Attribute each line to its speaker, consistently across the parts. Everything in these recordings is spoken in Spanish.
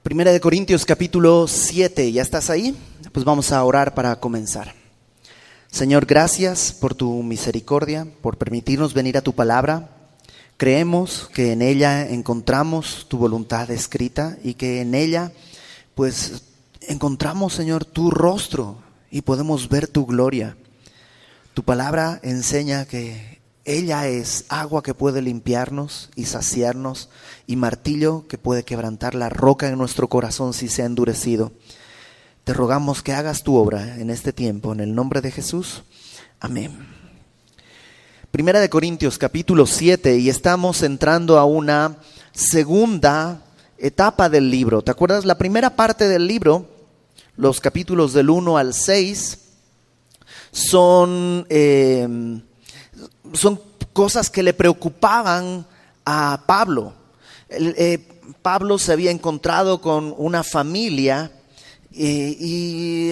Speaker 1: Primera de Corintios capítulo 7, ¿ya estás ahí? Pues vamos a orar para comenzar. Señor, gracias por tu misericordia, por permitirnos venir a tu palabra. Creemos que en ella encontramos tu voluntad escrita y que en ella pues encontramos, Señor, tu rostro y podemos ver tu gloria. Tu palabra enseña que ella es agua que puede limpiarnos y saciarnos y martillo que puede quebrantar la roca en nuestro corazón si se ha endurecido. Te rogamos que hagas tu obra en este tiempo, en el nombre de Jesús. Amén. Primera de Corintios capítulo 7 y estamos entrando a una segunda etapa del libro. ¿Te acuerdas? La primera parte del libro, los capítulos del 1 al 6, son cosas que le preocupaban a Pablo. Pablo se había encontrado con una familia y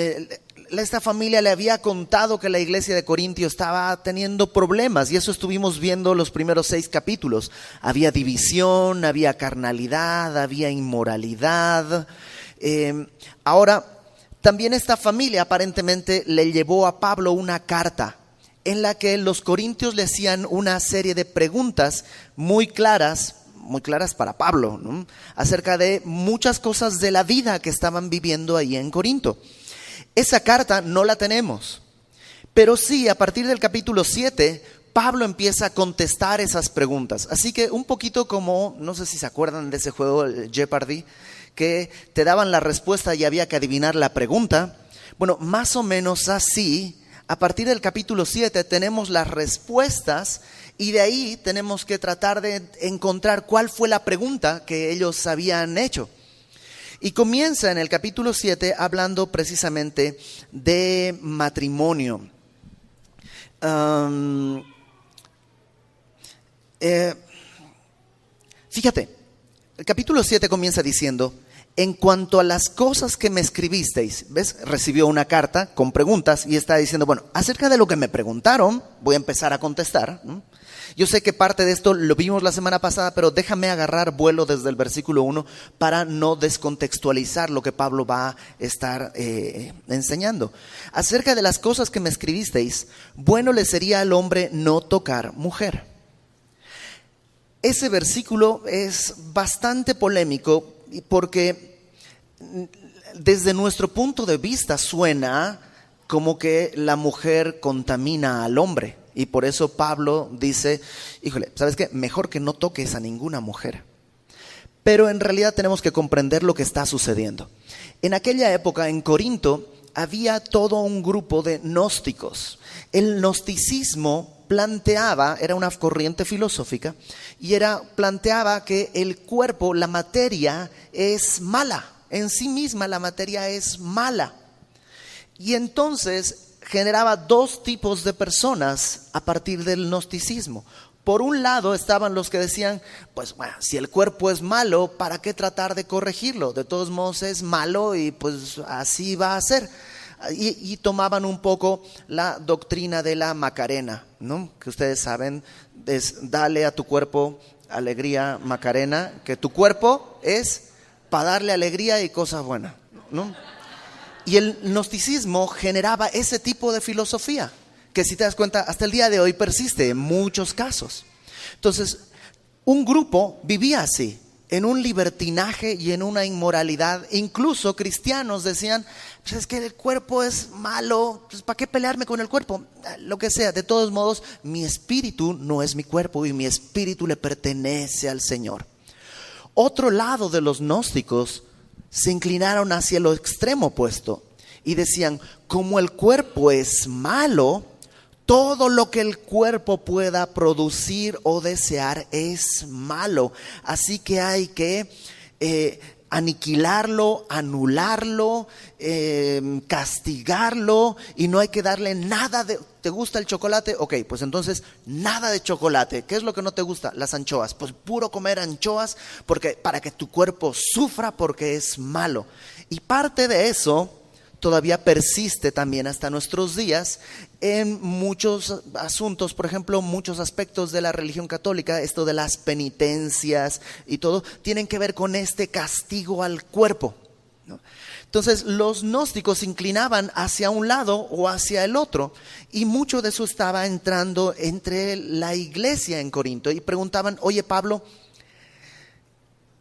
Speaker 1: esta familia le había contado que la iglesia de Corintio estaba teniendo problemas, y eso estuvimos viendo los primeros 6 capítulos. Había división, había carnalidad, había inmoralidad. Ahora, también esta familia aparentemente le llevó a Pablo una carta en la que los corintios le hacían una serie de preguntas muy claras para Pablo, ¿no? Acerca de muchas cosas de la vida que estaban viviendo ahí en Corinto. Esa carta no la tenemos, pero sí, a partir del capítulo 7, Pablo empieza a contestar esas preguntas. Así que un poquito como, no sé si se acuerdan de ese juego, el Jeopardy, que te daban la respuesta y había que adivinar la pregunta. Bueno, más o menos así, a partir del capítulo 7 tenemos las respuestas y de ahí tenemos que tratar de encontrar cuál fue la pregunta que ellos habían hecho. Y comienza en el capítulo 7 hablando precisamente de matrimonio. Fíjate, el capítulo 7 comienza diciendo: en cuanto a las cosas que me escribisteis, ¿ves? Recibió una carta con preguntas y está diciendo, bueno, acerca de lo que me preguntaron, voy a empezar a contestar. Yo sé que parte de esto lo vimos la semana pasada, pero déjame agarrar vuelo desde el versículo 1 para no descontextualizar lo que Pablo va a estar enseñando. Acerca de las cosas que me escribisteis, bueno le sería al hombre no tocar mujer. Ese versículo es bastante polémico porque desde nuestro punto de vista suena como que la mujer contamina al hombre. Y por eso Pablo dice, híjole, ¿sabes qué? Mejor que no toques a ninguna mujer. Pero en realidad tenemos que comprender lo que está sucediendo. En aquella época en Corinto había todo un grupo de gnósticos. El gnosticismo planteaba, era una corriente filosófica, y planteaba que el cuerpo, la materia, es mala. En sí misma la materia es mala. Y entonces generaba 2 tipos de personas a partir del gnosticismo. Por un lado estaban los que decían, pues bueno, si el cuerpo es malo, ¿para qué tratar de corregirlo? De todos modos es malo y pues así va a ser. Y tomaban un poco la doctrina de la Macarena, ¿no? Que ustedes saben, es dale a tu cuerpo alegría Macarena, que tu cuerpo es para darle alegría y cosas buenas, ¿no? Y el gnosticismo generaba ese tipo de filosofía, que si te das cuenta, hasta el día de hoy persiste en muchos casos. Entonces, un grupo vivía así, en un libertinaje y en una inmoralidad. Incluso cristianos decían, pues es que el cuerpo es malo, pues ¿para qué pelearme con el cuerpo? Lo que sea, de todos modos, mi espíritu no es mi cuerpo y mi espíritu le pertenece al Señor. Otro lado de los gnósticos se inclinaron hacia lo extremo opuesto y decían, como el cuerpo es malo, todo lo que el cuerpo pueda producir o desear es malo. Así que hay que aniquilarlo, anularlo, castigarlo, y no hay que darle nada de... ¿Te gusta el chocolate? Ok, pues entonces nada de chocolate. ¿Qué es lo que no te gusta? Las anchoas. Pues puro comer anchoas para que tu cuerpo sufra porque es malo. Y parte de eso todavía persiste también hasta nuestros días en muchos asuntos. Por ejemplo, muchos aspectos de la religión católica, esto de las penitencias y todo, tienen que ver con este castigo al cuerpo, ¿no? Entonces los gnósticos se inclinaban hacia un lado o hacia el otro, y mucho de eso estaba entrando entre la iglesia en Corinto, y preguntaban: oye, Pablo,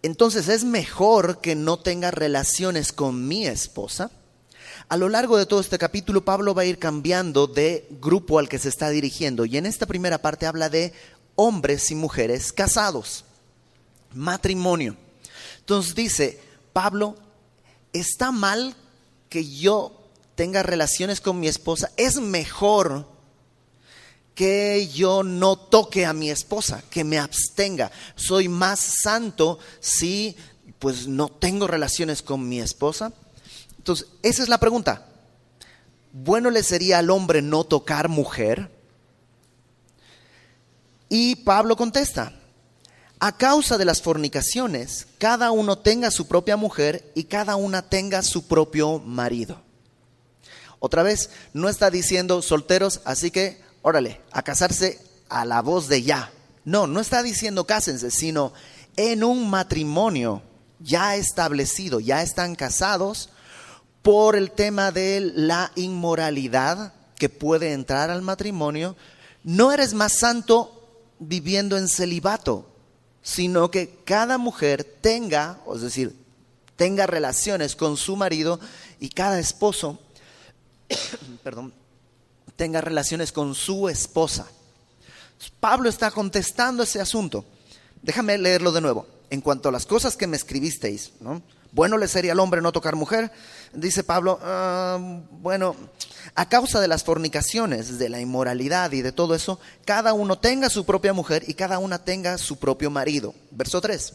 Speaker 1: entonces ¿es mejor que no tenga relaciones con mi esposa? A lo largo de todo este capítulo, Pablo va a ir cambiando de grupo al que se está dirigiendo, y en esta primera parte habla de hombres y mujeres casados, matrimonio. Entonces dice Pablo: ¿está mal que yo tenga relaciones con mi esposa? ¿Es mejor que yo no toque a mi esposa, que me abstenga? ¿Soy más santo si pues no tengo relaciones con mi esposa? Entonces, esa es la pregunta. ¿Bueno le sería al hombre no tocar mujer? Y Pablo contesta: a causa de las fornicaciones, cada uno tenga su propia mujer y cada una tenga su propio marido. Otra vez, no está diciendo solteros, así que órale, a casarse a la voz de ya. No, no está diciendo cásense, sino en un matrimonio ya establecido, ya están casados, por el tema de la inmoralidad que puede entrar al matrimonio. No eres más santo viviendo en celibato, sino que cada mujer tenga, es decir, tenga relaciones con su marido, y cada esposo tenga relaciones con su esposa. Pablo está contestando ese asunto. Déjame leerlo de nuevo. En cuanto a las cosas que me escribisteis, ¿no? Bueno le sería al hombre no tocar mujer, dice Pablo, bueno, a causa de las fornicaciones, de la inmoralidad y de todo eso, cada uno tenga su propia mujer y cada una tenga su propio marido. Verso 3.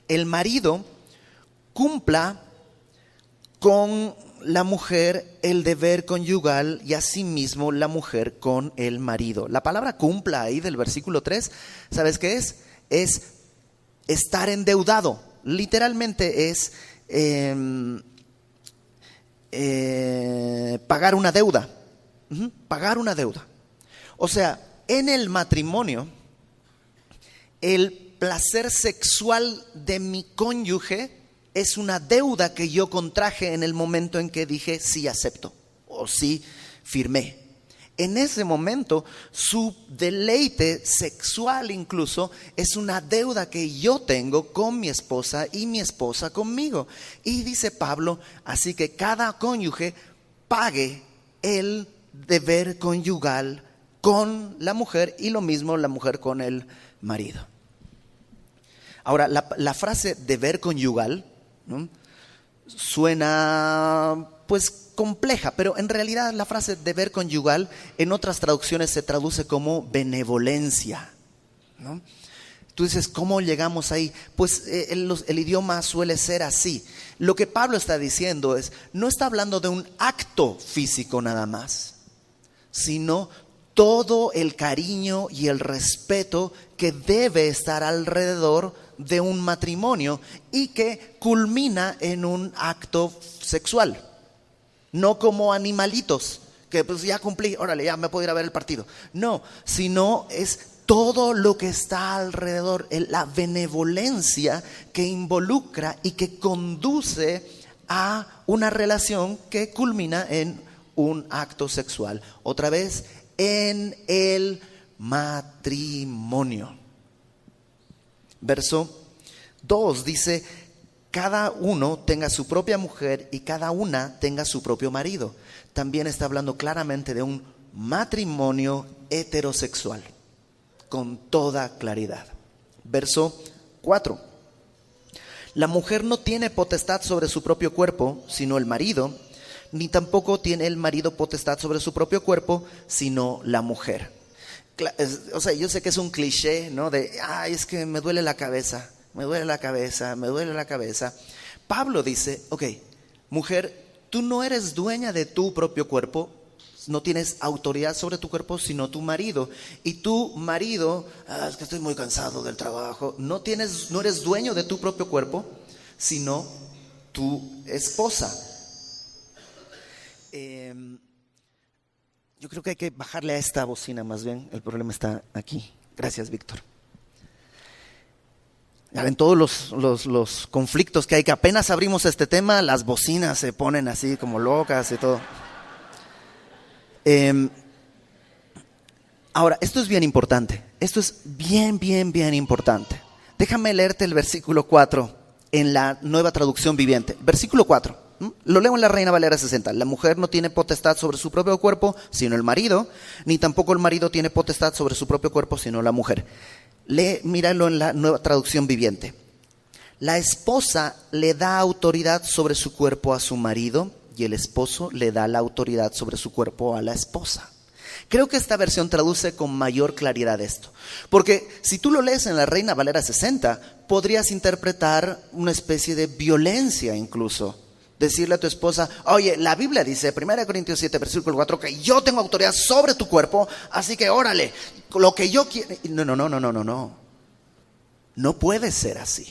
Speaker 1: El marido cumpla con la mujer el deber conyugal, y asimismo la mujer con el marido. La palabra cumpla ahí del versículo 3, ¿sabes qué es? Es estar endeudado. Literalmente es pagar una deuda. Pagar una deuda. O sea, en el matrimonio, el placer sexual de mi cónyuge es una deuda que yo contraje en el momento en que dije sí acepto o sí firmé. En ese momento, su deleite sexual incluso es una deuda que yo tengo con mi esposa y mi esposa conmigo. Y dice Pablo, así que cada cónyuge pague el deber conyugal con la mujer, y lo mismo la mujer con el marido. Ahora, la frase deber conyugal, ¿no?, suena pues compleja, pero en realidad la frase deber conyugal en otras traducciones se traduce como benevolencia, ¿no? Tú dices, ¿cómo llegamos ahí? Pues el idioma suele ser así. Lo que Pablo está diciendo es, no está hablando de un acto físico nada más, sino todo el cariño y el respeto que debe estar alrededor de un matrimonio y que culmina en un acto sexual. No como animalitos, que pues ya cumplí, órale, ya me puedo ir a ver el partido. No, sino es todo lo que está alrededor, la benevolencia que involucra y que conduce a una relación que culmina en un acto sexual. Otra vez, en el matrimonio. Verso 2 dice: cada uno tenga su propia mujer y cada una tenga su propio marido. También está hablando claramente de un matrimonio heterosexual, con toda claridad. Verso 4. La mujer no tiene potestad sobre su propio cuerpo, sino el marido, ni tampoco tiene el marido potestad sobre su propio cuerpo, sino la mujer. O sea, yo sé que es un cliché, ¿no? De, es que me duele la cabeza. Me duele la cabeza, me duele la cabeza. Pablo dice, ok, mujer, tú no eres dueña de tu propio cuerpo, no tienes autoridad sobre tu cuerpo, sino tu marido. Y tu marido, es que estoy muy cansado del trabajo, no eres dueño de tu propio cuerpo, sino tu esposa. Yo creo que hay que bajarle a esta bocina más bien. El problema está aquí. Gracias, Víctor. Ya ven todos los conflictos que hay, que apenas abrimos este tema, las bocinas se ponen así como locas y todo. Ahora, esto es bien importante. Esto es bien importante. Déjame leerte el versículo 4 en la Nueva Traducción Viviente. Versículo 4. Lo leo en la Reina Valera 60. La mujer no tiene potestad sobre su propio cuerpo, sino el marido, ni tampoco el marido tiene potestad sobre su propio cuerpo, sino la mujer. Míralo en la Nueva Traducción Viviente. La esposa le da autoridad sobre su cuerpo a su marido y el esposo le da la autoridad sobre su cuerpo a la esposa. Creo que esta versión traduce con mayor claridad esto. Porque si tú lo lees en la Reina Valera 60, podrías interpretar una especie de violencia incluso. Decirle a tu esposa, oye, la Biblia dice, 1 Corintios 7, versículo 4, que yo tengo autoridad sobre tu cuerpo, así que órale, lo que yo quiero. No. No puede ser así.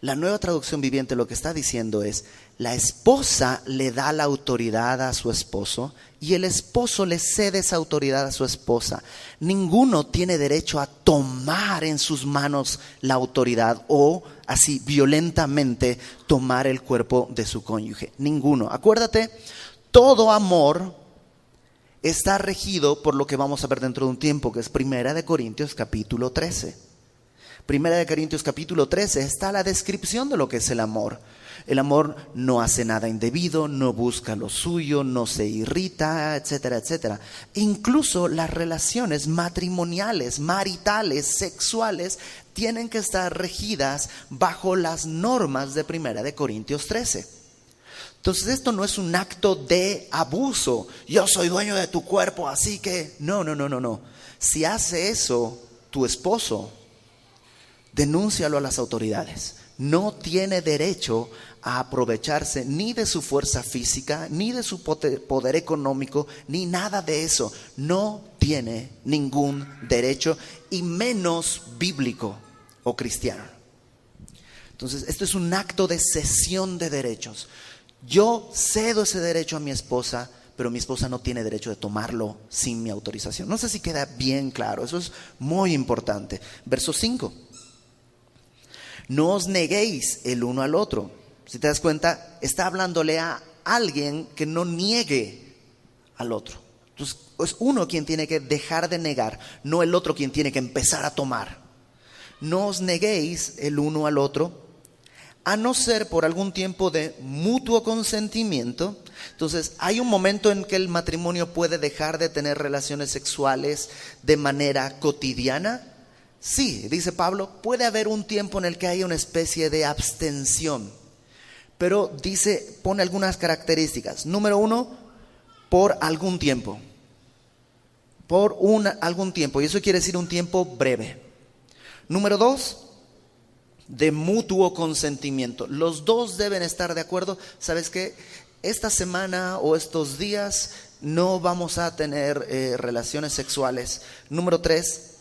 Speaker 1: La Nueva Traducción Viviente lo que está diciendo es, la esposa le da la autoridad a su esposo y el esposo le cede esa autoridad a su esposa. Ninguno tiene derecho a tomar en sus manos la autoridad o así violentamente tomar el cuerpo de su cónyuge. Ninguno. Acuérdate, todo amor está regido por lo que vamos a ver dentro de un tiempo, que es 1 Corintios capítulo 13. 1 Corintios capítulo 13 está la descripción de lo que es el amor. El amor no hace nada indebido, no busca lo suyo, no se irrita, etcétera, etcétera. Incluso las relaciones matrimoniales, maritales, sexuales, tienen que estar regidas bajo las normas de 1 Corintios 13. Entonces esto no es un acto de abuso. Yo soy dueño de tu cuerpo, así que no. Si hace eso tu esposo, denúncialo a las autoridades. No tiene derecho a aprovecharse ni de su fuerza física, ni de su poder económico, ni nada de eso. No tiene ningún derecho, y menos bíblico o cristiano. Entonces, esto es un acto de cesión de derechos. Yo cedo ese derecho a mi esposa, pero mi esposa no tiene derecho de tomarlo sin mi autorización. No sé si queda bien claro, eso es muy importante. Verso 5. No os neguéis el uno al otro. Si te das cuenta, está hablándole a alguien que no niegue al otro. Entonces, es uno quien tiene que dejar de negar, no el otro quien tiene que empezar a tomar. No os neguéis el uno al otro, a no ser por algún tiempo de mutuo consentimiento. Entonces, hay un momento en que el matrimonio puede dejar de tener relaciones sexuales de manera cotidiana. Sí, dice Pablo, puede haber un tiempo en el que haya una especie de abstención, pero dice, pone algunas características. Número 1, por algún tiempo. Algún tiempo, y eso quiere decir un tiempo breve. Número 2, de mutuo consentimiento. Los dos deben estar de acuerdo. ¿Sabes qué? Esta semana o estos días no vamos a tener relaciones sexuales. Número 3,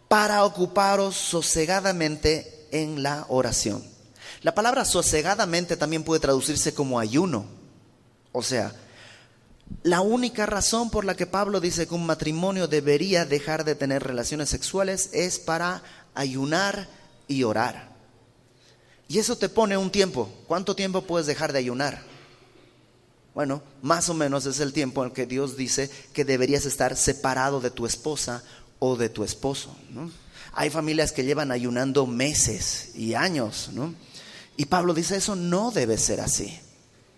Speaker 1: para ocuparos sosegadamente en la oración. La palabra sosegadamente también puede traducirse como ayuno. O sea, la única razón por la que Pablo dice que un matrimonio debería dejar de tener relaciones sexuales es para ayunar y orar. Y eso te pone un tiempo. ¿Cuánto tiempo puedes dejar de ayunar? Bueno, más o menos es el tiempo en que Dios dice que deberías estar separado de tu esposa o de tu esposo, ¿no? Hay familias que llevan ayunando meses y años, ¿no? Y Pablo dice, eso no debe ser así.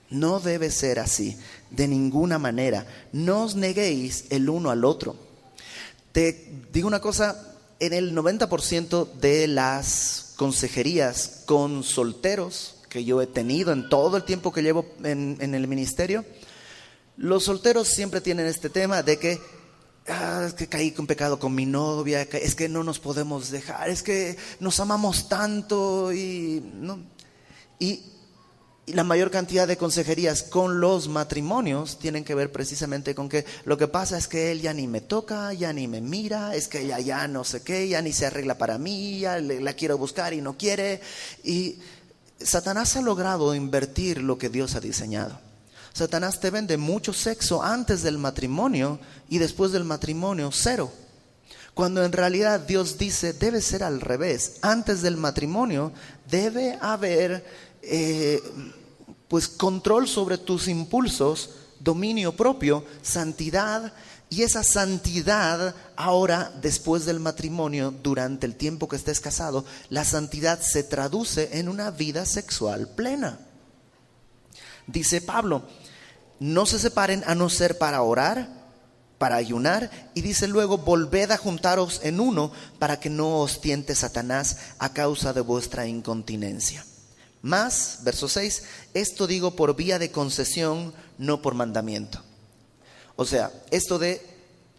Speaker 1: No debe ser así, de ninguna manera. No os neguéis el uno al otro. Te digo una cosa, en el 90% de las consejerías con solteros que yo he tenido en todo el tiempo que llevo en el ministerio, los solteros siempre tienen este tema de que es que caí con pecado con mi novia, es que no nos podemos dejar, es que nos amamos tanto y la mayor cantidad de consejerías con los matrimonios tienen que ver precisamente con que lo que pasa es que él ya ni me toca, ya ni me mira, es que ella ya no sé qué, ya ni se arregla para mí, ya la quiero buscar y no quiere. Y Satanás ha logrado invertir lo que Dios ha diseñado. Satanás te vende mucho sexo antes del matrimonio y después del matrimonio cero. Cuando en realidad Dios dice debe ser al revés. Antes del matrimonio debe haber pues control sobre tus impulsos, dominio propio, santidad. Y esa santidad ahora, después del matrimonio, durante el tiempo que estés casado, la santidad se traduce en una vida sexual plena. Dice Pablo, no se separen a no ser para orar, para ayunar, y dice luego, volved a juntaros en uno para que no os tiente Satanás a causa de vuestra incontinencia. Más, verso 6, esto digo por vía de concesión, no por mandamiento. O sea, esto de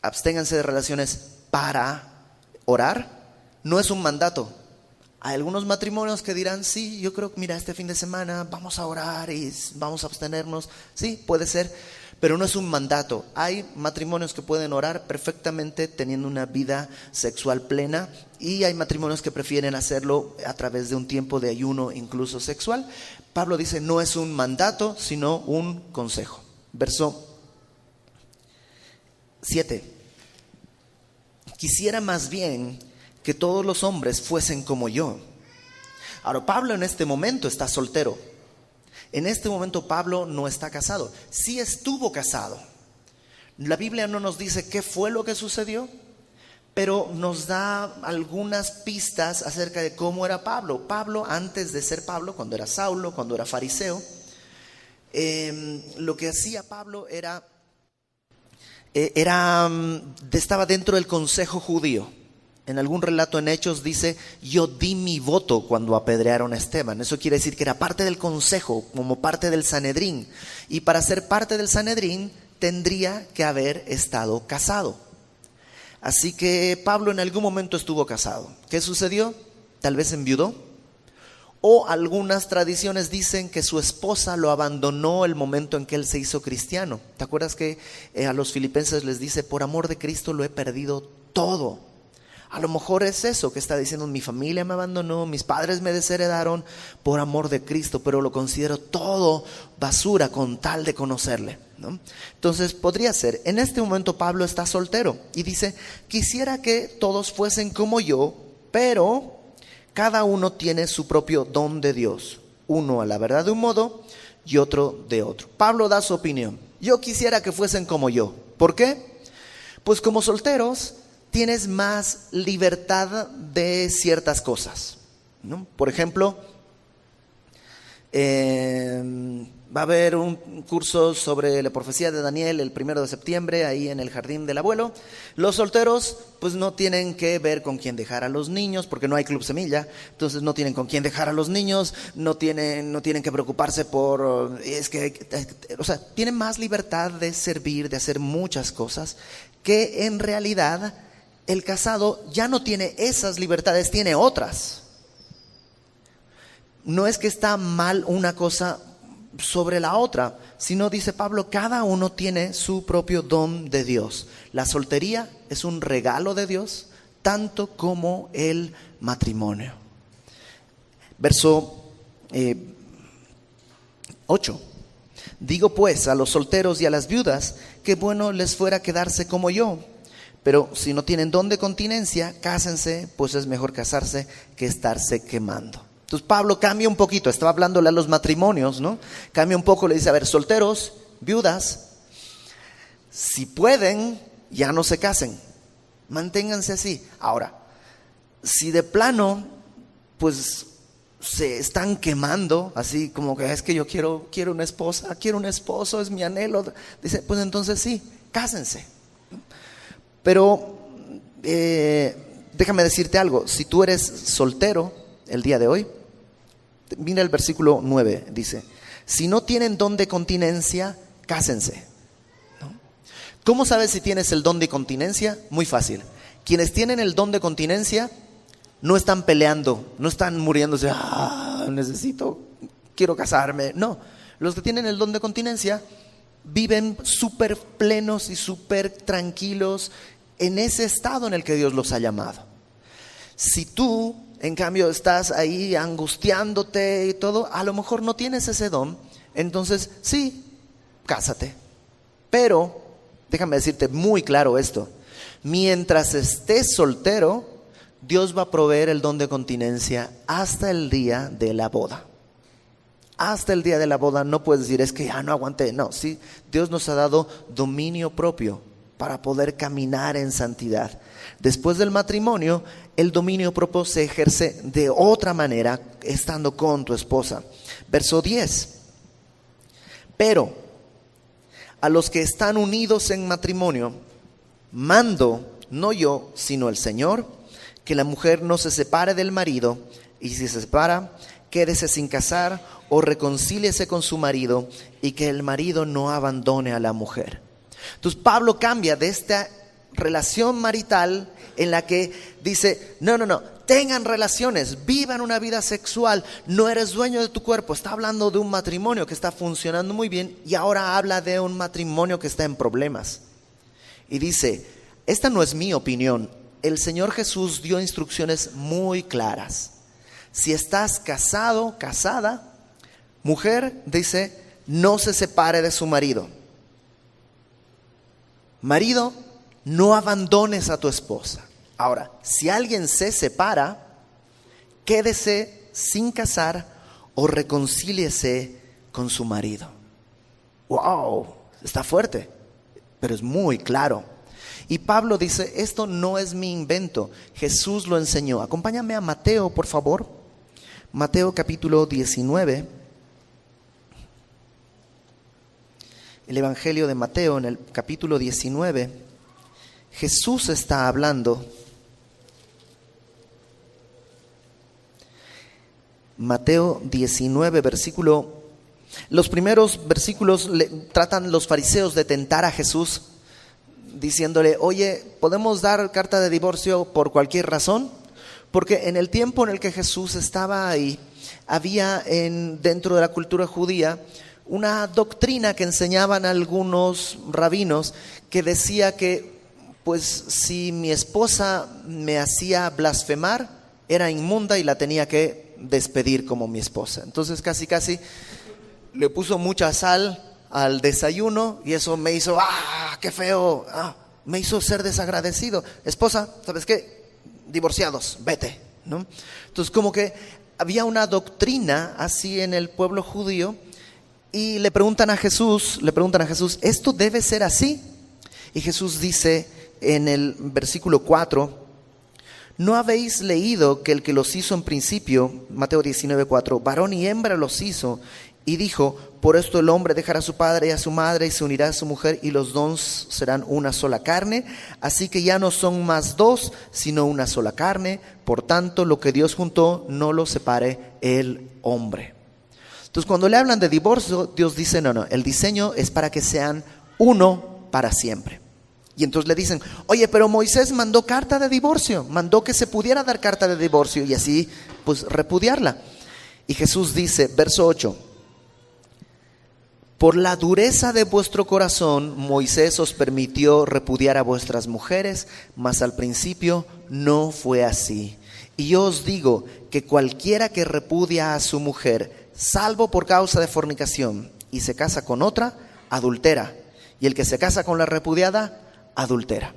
Speaker 1: absténganse de relaciones para orar no es un mandato. Hay algunos matrimonios que dirán, sí, yo creo que mira, este fin de semana vamos a orar y vamos a abstenernos. Sí, puede ser, pero no es un mandato. Hay matrimonios que pueden orar perfectamente teniendo una vida sexual plena, y hay matrimonios que prefieren hacerlo a través de un tiempo de ayuno incluso sexual. Pablo dice, no es un mandato, sino un consejo. Verso 7. Quisiera más bien que todos los hombres fuesen como yo. Ahora, Pablo en este momento está soltero. En este momento Pablo no está casado. Sí estuvo casado. La Biblia no nos dice qué fue lo que sucedió, pero nos da algunas pistas acerca de cómo era Pablo. Pablo, antes de ser Pablo, cuando era Saulo, cuando era fariseo, lo que hacía Pablo estaba dentro del consejo judío. En algún relato en Hechos dice, yo di mi voto cuando apedrearon a Esteban. Eso quiere decir que era parte del consejo, como parte del Sanedrín. Y para ser parte del Sanedrín tendría que haber estado casado. Así que Pablo en algún momento estuvo casado. ¿Qué sucedió? Tal vez enviudó. O algunas tradiciones dicen que su esposa lo abandonó el momento en que él se hizo cristiano. ¿Te acuerdas que a los filipenses les dice, por amor de Cristo lo he perdido todo? A lo mejor es eso que está diciendo, mi familia me abandonó, mis padres me desheredaron por amor de Cristo, pero lo considero todo basura con tal de conocerle, ¿no? Entonces podría ser, en este momento Pablo está soltero y dice, quisiera que todos fuesen como yo, pero cada uno tiene su propio don de Dios, uno a la verdad de un modo y otro de otro. Pablo da su opinión. Yo quisiera que fuesen como yo. ¿Por qué? Pues como solteros tienes más libertad de ciertas cosas, ¿no? Por ejemplo, va a haber un curso sobre la profecía de Daniel el 1 de septiembre ahí en el jardín del abuelo. Los solteros pues no tienen que ver con quién dejar a los niños, porque no hay club semilla, entonces no tienen con quién dejar a los niños, no tienen que preocuparse por, tienen más libertad de servir, de hacer muchas cosas, que en realidad el casado ya no tiene esas libertades, tiene otras. No es que está mal una cosa sobre la otra, sino, dice Pablo, cada uno tiene su propio don de Dios. La soltería es un regalo de Dios, tanto como el matrimonio. Verso 8. Digo pues a los solteros y a las viudas que bueno les fuera quedarse como yo. Pero si no tienen don de continencia, cásense, pues es mejor casarse que estarse quemando. Entonces Pablo cambia un poquito, estaba hablándole a los matrimonios, ¿no? Cambia un poco, le dice, a ver, solteros, viudas, si pueden, ya no se casen, manténganse así. Ahora, si de plano, pues se están quemando, así como que es que yo quiero una esposa, quiero un esposo, es mi anhelo, dice, pues entonces sí, cásense. Pero déjame decirte algo, si tú eres soltero el día de hoy, mira el versículo 9, dice, si no tienen don de continencia, cásense, ¿no? ¿Cómo sabes si tienes el don de continencia? Muy fácil, quienes tienen el don de continencia no están peleando, no están muriéndose, quiero casarme, no, los que tienen el don de continencia viven súper plenos y súper tranquilos en ese estado en el que Dios los ha llamado. Si tú, en cambio, estás ahí angustiándote y todo, a lo mejor no tienes ese don, entonces sí, cásate. Pero, déjame decirte muy claro esto, mientras estés soltero, Dios va a proveer el don de continencia hasta el día de la boda. Hasta el día de la boda no puedes decir, es que ya no aguanté. No, sí, Dios nos ha dado dominio propio para poder caminar en santidad. Después del matrimonio, el dominio propio se ejerce de otra manera estando con tu esposa. Verso 10. Pero a los que están unidos en matrimonio, mando, no yo, sino el Señor, que la mujer no se separe del marido, y si se separa, quédese sin casar o reconcíliese con su marido, y que el marido no abandone a la mujer. Entonces Pablo cambia de esta relación marital en la que dice, no, tengan relaciones, vivan una vida sexual, no eres dueño de tu cuerpo. Está hablando de un matrimonio que está funcionando muy bien, y ahora habla de un matrimonio que está en problemas. Y dice, esta no es mi opinión, el Señor Jesús dio instrucciones muy claras. Si estás casado, casada, mujer, dice, no se separe de su marido. Marido, no abandones a tu esposa. Ahora, si alguien se separa, quédese sin casar o reconcíliese con su marido. ¡Wow! Está fuerte, pero es muy claro. Y Pablo dice, esto no es mi invento, Jesús lo enseñó. Acompáñame a Mateo, por favor. Mateo capítulo 19. El Evangelio de Mateo en el capítulo 19. Jesús está hablando. Mateo 19, versículo. Los primeros versículos tratan los fariseos de tentar a Jesús, diciéndole, oye, ¿podemos dar carta de divorcio por cualquier razón? Porque en el tiempo en el que Jesús estaba ahí, había dentro de la cultura judía una doctrina que enseñaban algunos rabinos que decía que, pues, si mi esposa me hacía blasfemar, era inmunda y la tenía que despedir como mi esposa. Entonces casi le puso mucha sal al desayuno y eso me hizo, qué feo, me hizo ser desagradecido. Esposa, ¿sabes qué? Divorciados, vete, ¿no? Entonces como que había una doctrina así en el pueblo judío y le preguntan a Jesús, ¿esto debe ser así? Y Jesús dice en el versículo 4, ¿no habéis leído que el que los hizo en principio, Mateo 19:4, varón y hembra los hizo? Y dijo, por esto el hombre dejará a su padre y a su madre y se unirá a su mujer y los dos serán una sola carne. Así que ya no son más dos, sino una sola carne. Por tanto, lo que Dios juntó, no lo separe el hombre. Entonces, cuando le hablan de divorcio, Dios dice, no, el diseño es para que sean uno para siempre. Y entonces le dicen, oye, pero Moisés mandó carta de divorcio, mandó que se pudiera dar carta de divorcio y así, pues, repudiarla. Y Jesús dice, verso 8, por la dureza de vuestro corazón, Moisés os permitió repudiar a vuestras mujeres, mas al principio no fue así. Y yo os digo que cualquiera que repudia a su mujer, salvo por causa de fornicación, y se casa con otra, adultera. Y el que se casa con la repudiada, adultera.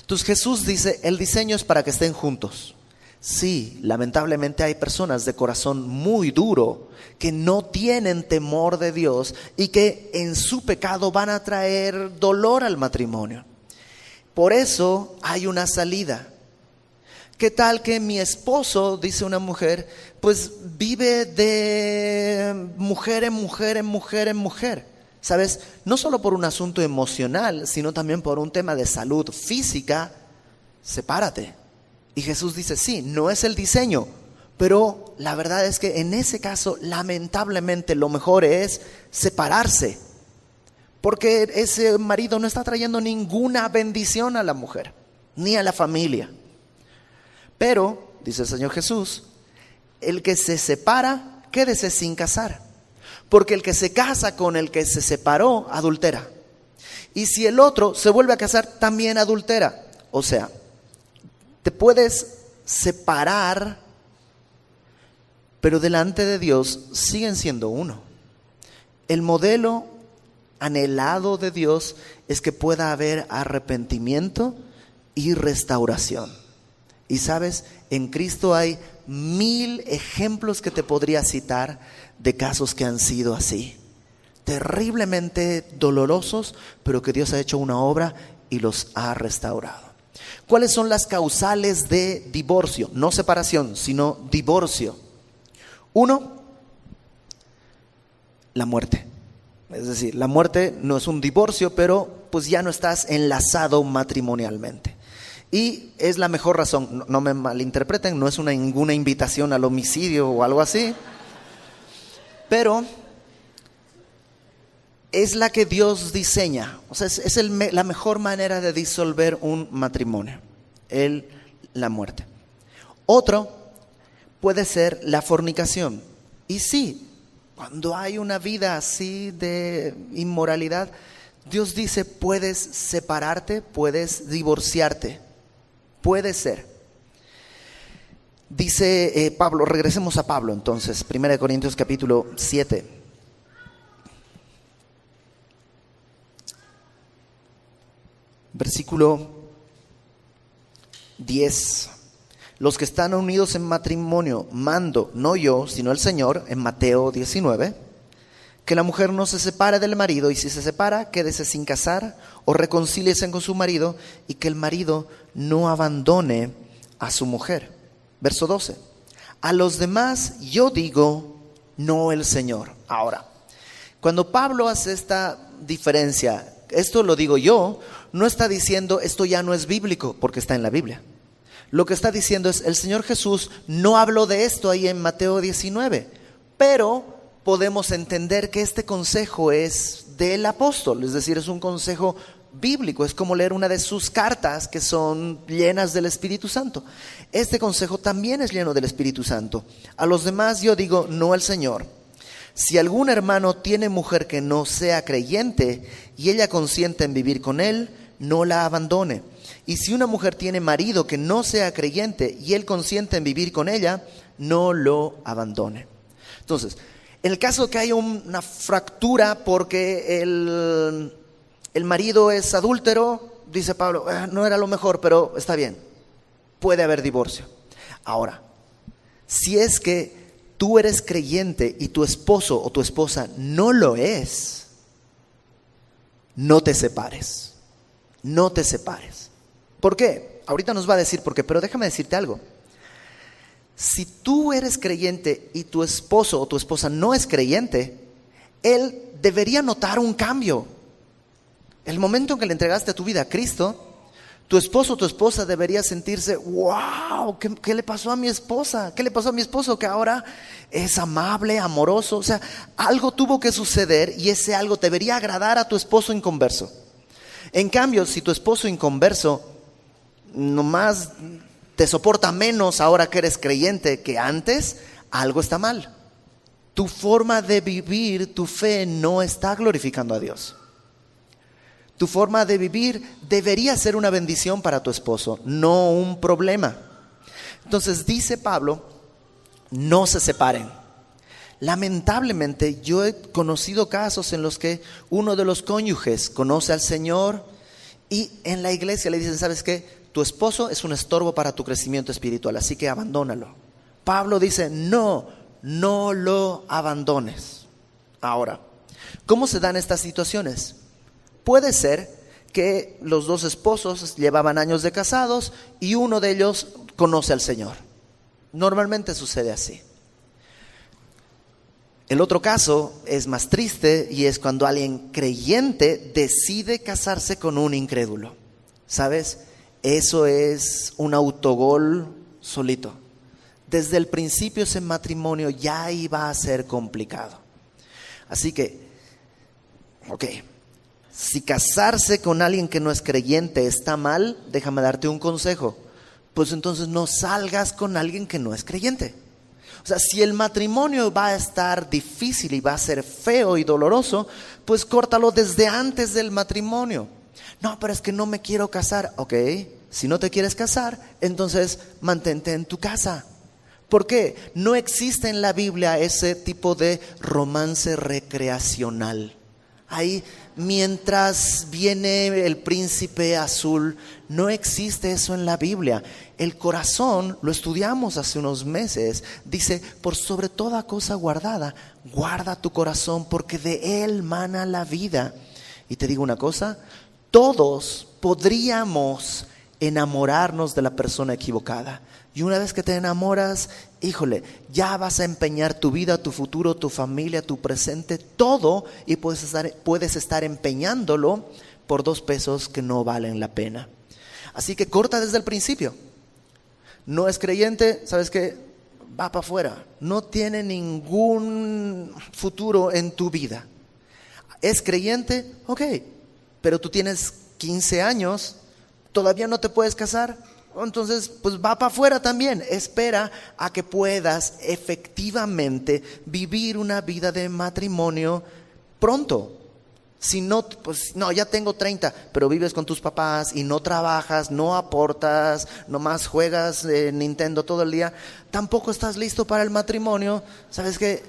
Speaker 1: Entonces Jesús dice, el diseño es para que estén juntos. Sí, lamentablemente hay personas de corazón muy duro que no tienen temor de Dios y que en su pecado van a traer dolor al matrimonio. Por eso hay una salida. ¿Qué tal que mi esposo, dice una mujer, pues vive de mujer en mujer en mujer en mujer? ¿Sabes? No solo por un asunto emocional, sino también por un tema de salud física. Sepárate. Y Jesús dice, sí, no es el diseño, pero la verdad es que en ese caso, lamentablemente, lo mejor es separarse. Porque ese marido no está trayendo ninguna bendición a la mujer, ni a la familia. Pero, dice el Señor Jesús, el que se separa, quédese sin casar. Porque el que se casa con el que se separó, adultera. Y si el otro se vuelve a casar, también adultera. O sea, te puedes separar, pero delante de Dios siguen siendo uno. El modelo anhelado de Dios es que pueda haber arrepentimiento y restauración. Y sabes, en Cristo hay 1000 ejemplos que te podría citar de casos que han sido así, terriblemente dolorosos, pero que Dios ha hecho una obra y los ha restaurado. ¿Cuáles son las causales de divorcio? No separación, sino divorcio. 1, la muerte. Es decir, la muerte no es un divorcio, pero pues ya no estás enlazado matrimonialmente. Y es la mejor razón, no me malinterpreten, no es ninguna invitación al homicidio o algo así, pero es la que Dios diseña. O sea, es la mejor manera de disolver un matrimonio, la muerte. Otro puede ser la fornicación. Y sí, cuando hay una vida así de inmoralidad, Dios dice, puedes separarte, puedes divorciarte. Puede ser. Dice Pablo, regresemos a Pablo entonces, 1 Corintios capítulo 7. Versículo 10. Los que están unidos en matrimonio, mando, no yo, sino el Señor, en Mateo 19, que la mujer no se separe del marido, y si se separa, quédese sin casar, o reconcíliese con su marido, y que el marido no abandone a su mujer. Verso 12. A los demás yo digo, no el Señor. Ahora, cuando Pablo hace esta diferencia, esto lo digo yo, no está diciendo esto ya no es bíblico, porque está en la Biblia. Lo que está diciendo es, el Señor Jesús no habló de esto ahí en Mateo 19, pero podemos entender que este consejo es del apóstol, es decir, es un consejo bíblico, es como leer una de sus cartas que son llenas del Espíritu Santo. Este consejo también es lleno del Espíritu Santo. A los demás yo digo, no el Señor. Si algún hermano tiene mujer que no sea creyente y ella consiente en vivir con él, no la abandone. Y si una mujer tiene marido que no sea creyente y él consiente en vivir con ella, no lo abandone. Entonces, en el caso que haya una fractura porque el marido es adúltero, dice Pablo, no era lo mejor, pero está bien, puede haber divorcio. Ahora, si es que tú eres creyente y tu esposo o tu esposa no lo es, no te separes, no te separes. ¿Por qué? Ahorita nos va a decir por qué, pero déjame decirte algo. Si tú eres creyente y tu esposo o tu esposa no es creyente, él debería notar un cambio. El momento en que le entregaste tu vida a Cristo, tu esposo o tu esposa debería sentirse, wow, ¿qué le pasó a mi esposa? ¿Qué le pasó a mi esposo que ahora es amable, amoroso? O sea, algo tuvo que suceder y ese algo debería agradar a tu esposo inconverso. En cambio, si tu esposo inconverso nomás te soporta menos ahora que eres creyente que antes, algo está mal. Tu forma de vivir, tu fe no está glorificando a Dios. Tu forma de vivir debería ser una bendición para tu esposo, no un problema. Entonces dice Pablo, no se separen. Lamentablemente yo he conocido casos en los que uno de los cónyuges conoce al Señor y en la iglesia le dicen, ¿sabes qué? Tu esposo es un estorbo para tu crecimiento espiritual, así que abandónalo. Pablo dice, no lo abandones. Ahora, ¿cómo se dan estas situaciones? Puede ser que los dos esposos llevaban años de casados y uno de ellos conoce al Señor. Normalmente sucede así. El otro caso es más triste y es cuando alguien creyente decide casarse con un incrédulo. ¿Sabes? Eso es un autogol solito. Desde el principio ese matrimonio ya iba a ser complicado. Así que, si casarse con alguien que no es creyente está mal, déjame darte un consejo. Pues entonces no salgas con alguien que no es creyente. O sea, si el matrimonio va a estar difícil y va a ser feo y doloroso, pues córtalo desde antes del matrimonio. No, pero es que no me quiero casar. Ok, si no te quieres casar, entonces mantente en tu casa. ¿Por qué? No existe en la Biblia ese tipo de romance recreacional. Ahí, mientras viene el príncipe azul, no existe eso en la Biblia. El corazón, lo estudiamos hace unos meses, dice, por sobre toda cosa guardada, guarda tu corazón porque de él mana la vida. Y te digo una cosa, todos podríamos enamorarnos de la persona equivocada. Y una vez que te enamoras, híjole, ya vas a empeñar tu vida, tu futuro, tu familia, tu presente, todo, y puedes estar empeñándolo por 2 pesos que no valen la pena. Así que corta desde el principio. No es creyente, ¿sabes qué? Va para afuera. No tiene ningún futuro en tu vida. ¿Es creyente? Ok, pero tú tienes 15 años, ¿todavía no te puedes casar? Entonces, pues va para afuera también. Espera a que puedas efectivamente vivir una vida de matrimonio pronto. Si no, pues no, ya tengo 30, pero vives con tus papás y no trabajas, no aportas, nomás juegas Nintendo todo el día, tampoco estás listo para el matrimonio. ¿Sabes qué?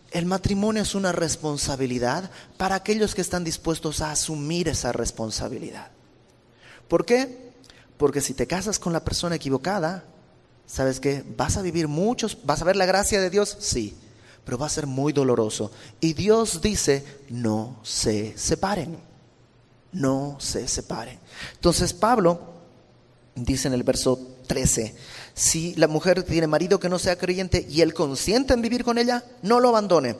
Speaker 1: El matrimonio es una responsabilidad para aquellos que están dispuestos a asumir esa responsabilidad. ¿Por qué? Porque si te casas con la persona equivocada, ¿sabes qué? Vas a vivir ¿vas a ver la gracia de Dios? Sí, pero va a ser muy doloroso. Y Dios dice, no se separen, no se separen. Entonces Pablo dice en el verso 13, si la mujer tiene marido que no sea creyente y él consiente en vivir con ella, no lo abandone.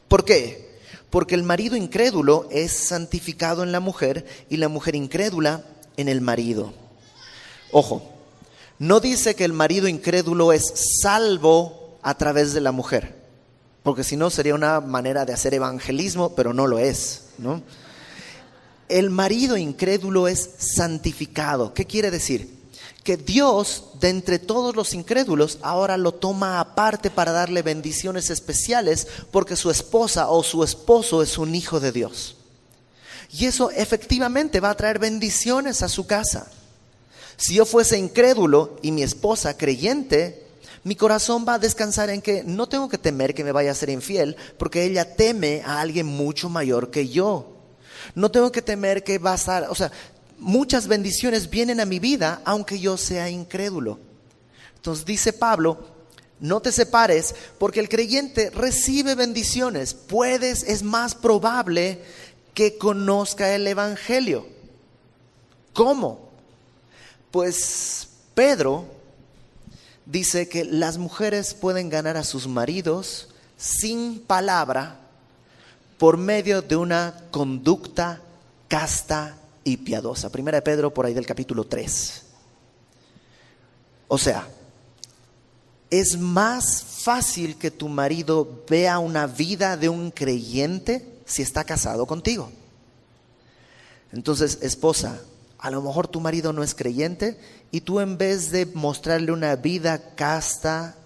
Speaker 1: ¿Por qué? Porque el marido incrédulo es santificado en la mujer y la mujer incrédula en el marido. Ojo, no dice que el marido incrédulo es salvo a través de la mujer, porque si no sería una manera de hacer evangelismo, pero no lo es, ¿no? El marido incrédulo es santificado. ¿Qué quiere decir? Que Dios, de entre todos los incrédulos, ahora lo toma aparte para darle bendiciones especiales, porque su esposa o su esposo es un hijo de Dios. Y eso efectivamente va a traer bendiciones a su casa. Si yo fuese incrédulo y mi esposa creyente, mi corazón va a descansar en que no tengo que temer que me vaya a ser infiel, porque ella teme a alguien mucho mayor que yo. No tengo que temer que va a estar, muchas bendiciones vienen a mi vida aunque yo sea incrédulo. Entonces dice Pablo, no te separes, porque el creyente recibe bendiciones. Es más probable que conozca el evangelio. ¿Cómo? Pues Pedro dice que las mujeres pueden ganar a sus maridos sin palabra por medio de una conducta casta y piadosa. Primera de Pedro, por ahí del capítulo 3. O sea, es más fácil que tu marido vea una vida de un creyente si está casado contigo. Entonces, esposa, a lo mejor tu marido no es creyente y tú, en vez de mostrarle una vida casta,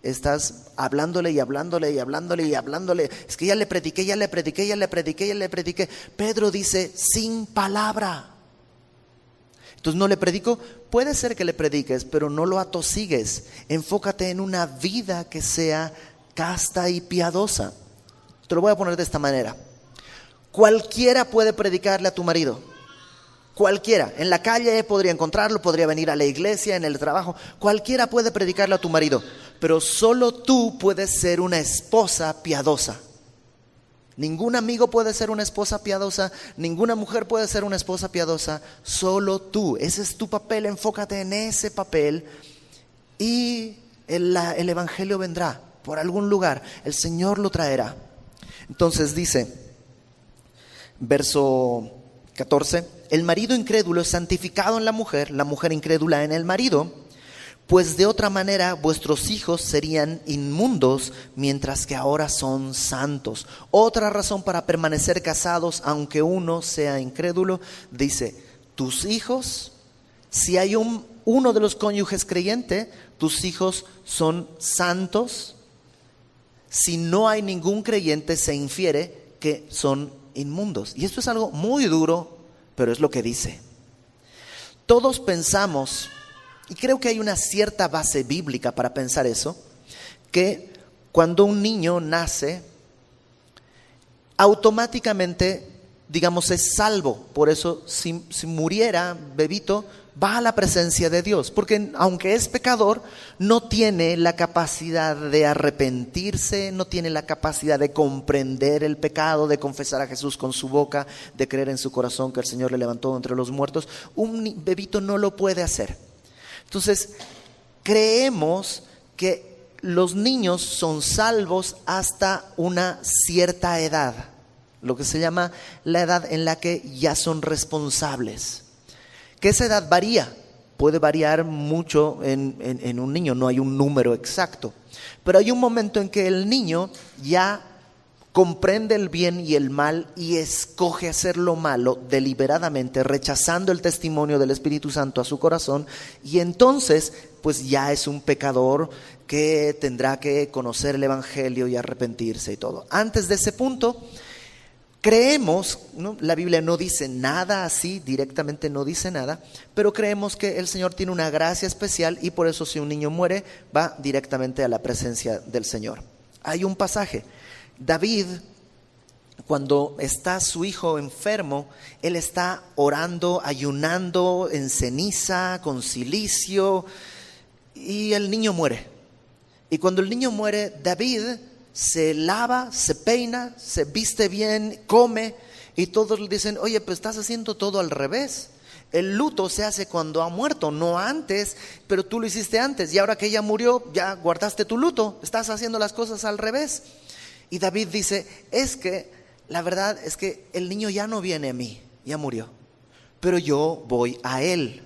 Speaker 1: estás hablándole y hablándole y hablándole y hablándole. Es que ya le prediqué. Pedro dice, sin palabra. Entonces no le predico. Puede ser que le prediques, pero no lo atosigues. Enfócate en una vida que sea casta y piadosa. Te lo voy a poner de esta manera. Cualquiera puede predicarle a tu marido. Cualquiera, en la calle podría encontrarlo, podría venir a la iglesia, en el trabajo. Cualquiera puede predicarle a tu marido, pero solo tú puedes ser una esposa piadosa. Ningún amigo puede ser una esposa piadosa, ninguna mujer puede ser una esposa piadosa, solo tú. Ese es tu papel, enfócate en ese papel y el evangelio vendrá por algún lugar, el Señor lo traerá. Entonces dice, verso 14, el marido incrédulo es santificado en la mujer incrédula en el marido, pues de otra manera vuestros hijos serían inmundos, mientras que ahora son santos. Otra razón para permanecer casados, aunque uno sea incrédulo, dice, tus hijos, si hay uno de los cónyuges creyente, tus hijos son santos. Si no hay ningún creyente, se infiere que son inmundos. Y esto es algo muy duro, pero es lo que dice. Todos pensamos, y creo que hay una cierta base bíblica para pensar eso, que cuando un niño nace, automáticamente, digamos, es salvo. Por eso, si muriera bebito, va a la presencia de Dios, porque aunque es pecador, no tiene la capacidad de arrepentirse, no tiene la capacidad de comprender el pecado, de confesar a Jesús con su boca, de creer en su corazón que el Señor le levantó entre los muertos. Un bebito no lo puede hacer. Entonces, creemos que los niños son salvos hasta una cierta edad, lo que se llama la edad en la que ya son responsables. Que esa edad varía, puede variar mucho en un niño, no hay un número exacto, pero hay un momento en que el niño ya comprende el bien y el mal y escoge hacer lo malo deliberadamente, rechazando el testimonio del Espíritu Santo a su corazón, y entonces pues ya es un pecador que tendrá que conocer el Evangelio y arrepentirse y todo. Antes de ese punto, creemos, ¿no? La Biblia no dice nada así, directamente no dice nada, pero creemos que el Señor tiene una gracia especial y por eso si un niño muere, va directamente a la presencia del Señor. Hay un pasaje, David, cuando está su hijo enfermo, él está orando, ayunando en ceniza, con cilicio, y el niño muere. Y cuando el niño muere, David se lava, se peina, se viste bien, come, y todos le dicen, oye, pues estás haciendo todo al revés. El luto se hace cuando ha muerto, no antes, pero tú lo hiciste antes, y ahora que ella murió, ya guardaste tu luto, estás haciendo las cosas al revés. Y David dice, es que la verdad es que el niño ya no viene a mí, ya murió, pero yo voy a él.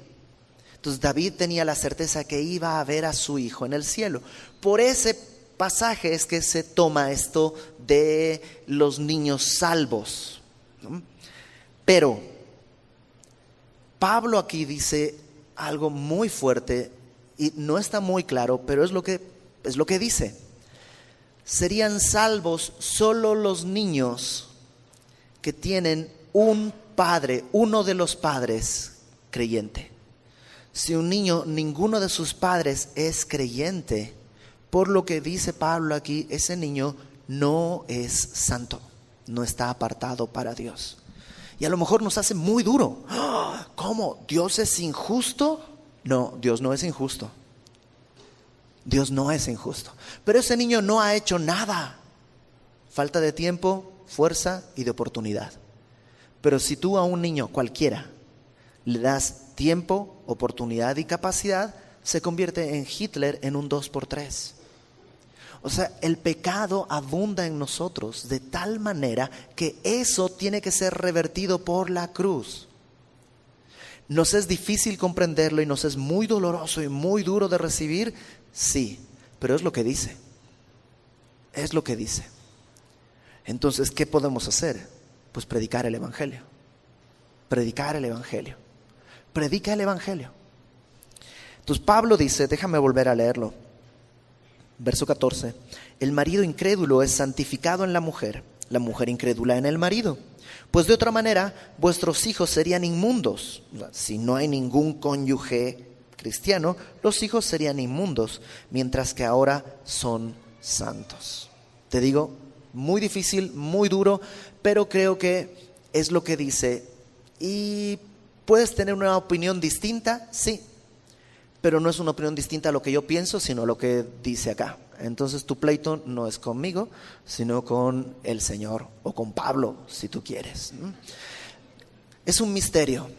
Speaker 1: Entonces David tenía la certeza que iba a ver a su hijo en el cielo. Por ese pasaje es que se toma esto de los niños salvos, ¿no? Pero Pablo aquí dice algo muy fuerte y no está muy claro, pero es lo que dice. Serían salvos solo los niños que tienen un padre, uno de los padres creyente. Si un niño, ninguno de sus padres es creyente, por lo que dice Pablo aquí, ese niño no es santo, no está apartado para Dios. Y a lo mejor nos hace muy duro. ¿Cómo? ¿Dios es injusto? No, Dios no es injusto. Dios no es injusto. Pero ese niño no ha hecho nada. Falta de tiempo, fuerza y de oportunidad. Pero si tú a un niño cualquiera le das tiempo, oportunidad y capacidad, se convierte en Hitler en un 2x3. O sea, el pecado abunda en nosotros de tal manera que eso tiene que ser revertido por la cruz. Nos es difícil comprenderlo y nos es muy doloroso y muy duro de recibir, sí, pero es lo que dice. Es lo que dice. Entonces, ¿qué podemos hacer? Pues predicar el Evangelio. Predicar el Evangelio. Predica el Evangelio. Entonces Pablo dice, déjame volver a leerlo. Verso 14, el marido incrédulo es santificado en la mujer incrédula en el marido. Pues de otra manera, vuestros hijos serían inmundos. Si no hay ningún cónyuge cristiano, los hijos serían inmundos, mientras que ahora son santos. Te digo, muy difícil, muy duro, pero creo que es lo que dice. ¿Y puedes tener una opinión distinta? Sí. Pero no es una opinión distinta a lo que yo pienso, sino lo que dice acá. Entonces tu pleito no es conmigo, sino con el Señor o con Pablo, si tú quieres. Es un misterio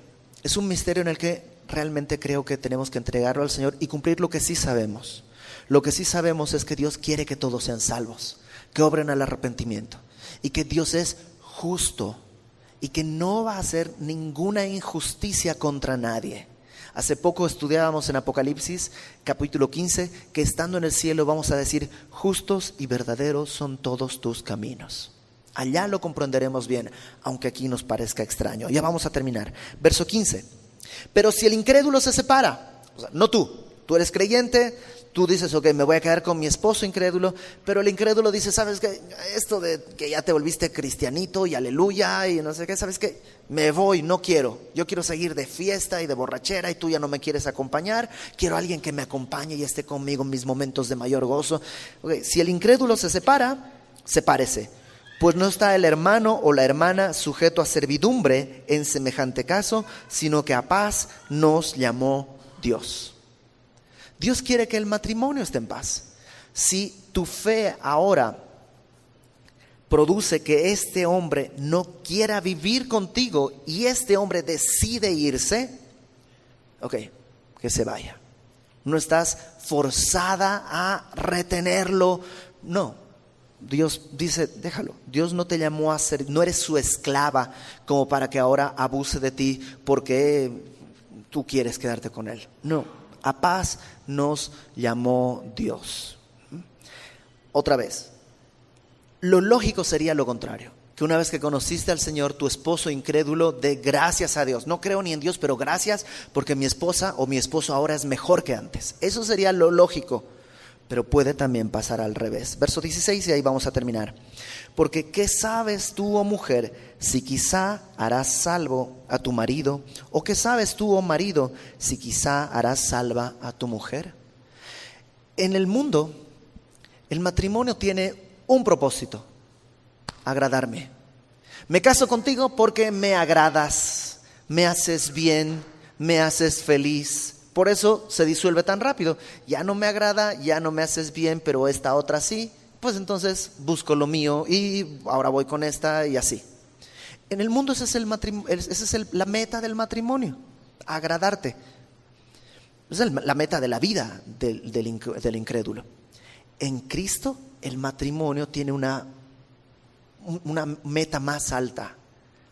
Speaker 1: en el que realmente creo que tenemos que entregarlo al Señor y cumplir lo que sí sabemos. Lo que sí sabemos es que Dios quiere que todos sean salvos, que obren al arrepentimiento y que Dios es justo y que no va a hacer ninguna injusticia contra nadie. Hace poco estudiábamos en Apocalipsis, capítulo 15, que estando en el cielo vamos a decir, justos y verdaderos son todos tus caminos. Allá lo comprenderemos bien, aunque aquí nos parezca extraño. Ya vamos a terminar. Verso 15. Pero si el incrédulo se separa, o sea, no tú eres creyente, tú dices, ok, me voy a quedar con mi esposo incrédulo, pero el incrédulo dice, ¿sabes qué? Esto de que ya te volviste cristianito y aleluya y no sé qué, ¿sabes qué? Me voy, no quiero. Yo quiero seguir de fiesta y de borrachera y tú ya no me quieres acompañar. Quiero a alguien que me acompañe y esté conmigo en mis momentos de mayor gozo. Okay, si el incrédulo se separa, sepárese. Pues no está el hermano o la hermana sujeto a servidumbre en semejante caso, sino que a paz nos llamó Dios. Dios quiere que el matrimonio esté en paz. Si tu fe ahora produce que este hombre no quiera vivir contigo y este hombre decide irse, ok, que se vaya. No estás forzada a retenerlo, no. Dios dice, déjalo. Dios no te llamó a ser, no eres su esclava como para que ahora abuse de ti porque tú quieres quedarte con él. No, a paz nos llamó Dios. Otra vez, lo lógico sería lo contrario. Que una vez que conociste al Señor, tu esposo incrédulo dé gracias a Dios. No creo ni en Dios, pero gracias porque mi esposa o mi esposo ahora es mejor que antes. Eso sería lo lógico. Pero puede también pasar al revés. Verso 16 y ahí vamos a terminar. Porque ¿qué sabes tú, oh mujer, si quizá harás salvo a tu marido? ¿O qué sabes tú, oh marido, si quizá harás salva a tu mujer? En el mundo, el matrimonio tiene un propósito: agradarme. Me caso contigo porque me agradas, me haces bien, me haces feliz. Por eso se disuelve tan rápido. Ya no me agrada, ya no me haces bien, pero esta otra sí. Pues entonces busco lo mío y ahora voy con esta y así. En el mundo esa es la meta del matrimonio: agradarte. Esa es la meta de la vida del incrédulo. En Cristo el matrimonio tiene una meta más alta: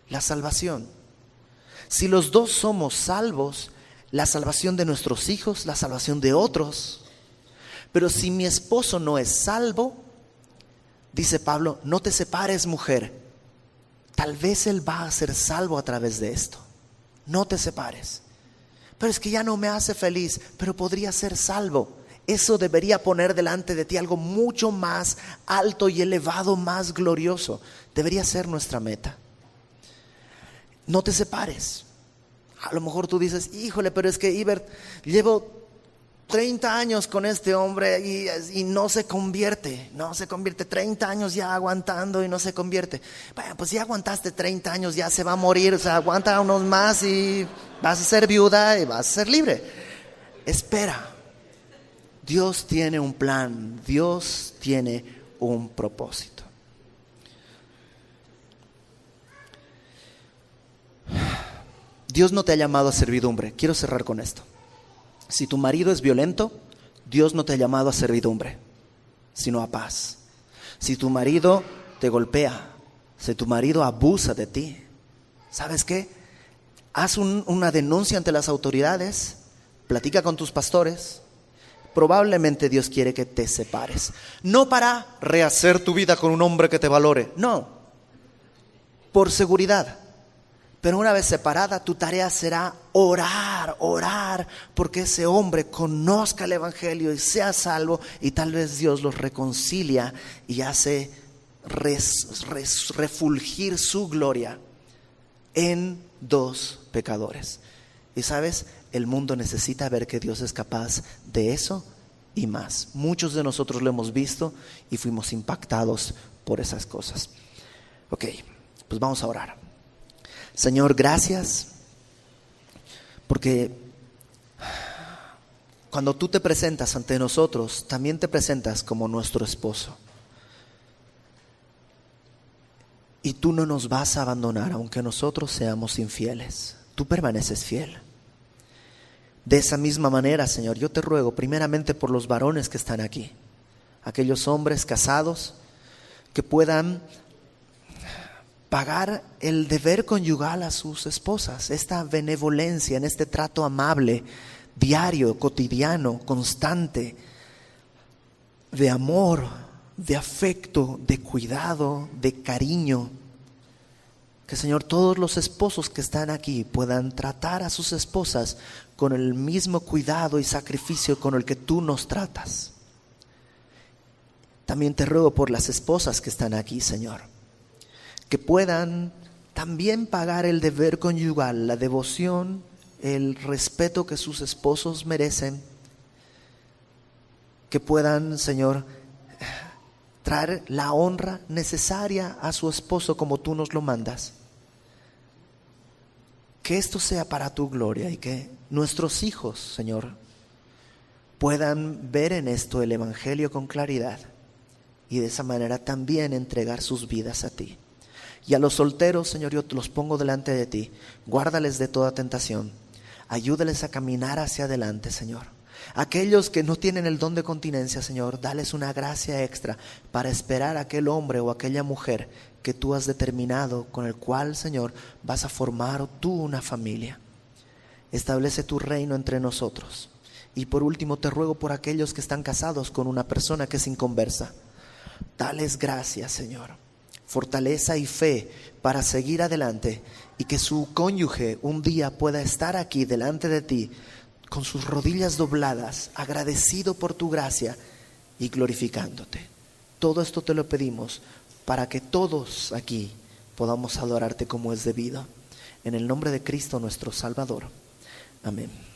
Speaker 1: la salvación. Si los dos somos salvos, la salvación de nuestros hijos, la salvación de otros. Pero si mi esposo no es salvo, dice Pablo, no te separes, mujer. Tal vez él va a ser salvo a través de esto. No te separes. Pero es que ya no me hace feliz, pero podría ser salvo. Eso debería poner delante de ti algo mucho más alto y elevado, más glorioso. Debería ser nuestra meta. No te separes. A lo mejor tú dices, híjole, pero es que Ibert, llevo 30 años con este hombre y no se convierte, 30 años ya aguantando y no se convierte. Bueno, pues ya aguantaste 30 años, ya se va a morir, o sea, aguanta unos más y vas a ser viuda y vas a ser libre. Espera, Dios tiene un plan, Dios tiene un propósito. Dios no te ha llamado a servidumbre. Quiero cerrar con esto. Si tu marido es violento, Dios no te ha llamado a servidumbre, sino a paz. Si tu marido te golpea, si tu marido abusa de ti, ¿sabes qué? Haz una denuncia ante las autoridades, platica con tus pastores. Probablemente Dios quiere que te separes. No para rehacer tu vida con un hombre que te valore, no, por seguridad. Pero una vez separada, tu tarea será orar, porque ese hombre conozca el evangelio y sea salvo, y tal vez Dios los reconcilia y hace refulgir su gloria en dos pecadores. Y sabes, el mundo necesita ver que Dios es capaz de eso y más. Muchos de nosotros lo hemos visto y fuimos impactados por esas cosas. Ok, pues vamos a orar. Señor, gracias, porque cuando tú te presentas ante nosotros, también te presentas como nuestro esposo. Y tú no nos vas a abandonar, aunque nosotros seamos infieles. Tú permaneces fiel. De esa misma manera, Señor, yo te ruego primeramente por los varones que están aquí, aquellos hombres casados que puedan pagar el deber conyugal a sus esposas, esta benevolencia, en este trato amable, diario, cotidiano, constante, de amor, de afecto, de cuidado, de cariño. Que, Señor, todos los esposos que están aquí puedan tratar a sus esposas con el mismo cuidado y sacrificio con el que tú nos tratas. También te ruego por las esposas que están aquí, Señor, que puedan también pagar el deber conyugal, la devoción, el respeto que sus esposos merecen. Que puedan, Señor, traer la honra necesaria a su esposo como tú nos lo mandas. Que esto sea para tu gloria y que nuestros hijos, Señor, puedan ver en esto el Evangelio con claridad y de esa manera también entregar sus vidas a ti. Y a los solteros, Señor, yo los pongo delante de ti. Guárdales de toda tentación. Ayúdales a caminar hacia adelante, Señor. Aquellos que no tienen el don de continencia, Señor, dales una gracia extra para esperar a aquel hombre o aquella mujer que tú has determinado, con el cual, Señor, vas a formar tú una familia. Establece tu reino entre nosotros. Y por último te ruego por aquellos que están casados con una persona que es inconversa. Dales gracias, Señor, fortaleza y fe para seguir adelante, y que su cónyuge un día pueda estar aquí delante de ti con sus rodillas dobladas, agradecido por tu gracia y glorificándote. Todo esto te lo pedimos para que todos aquí podamos adorarte como es debido. En el nombre de Cristo nuestro Salvador. Amén.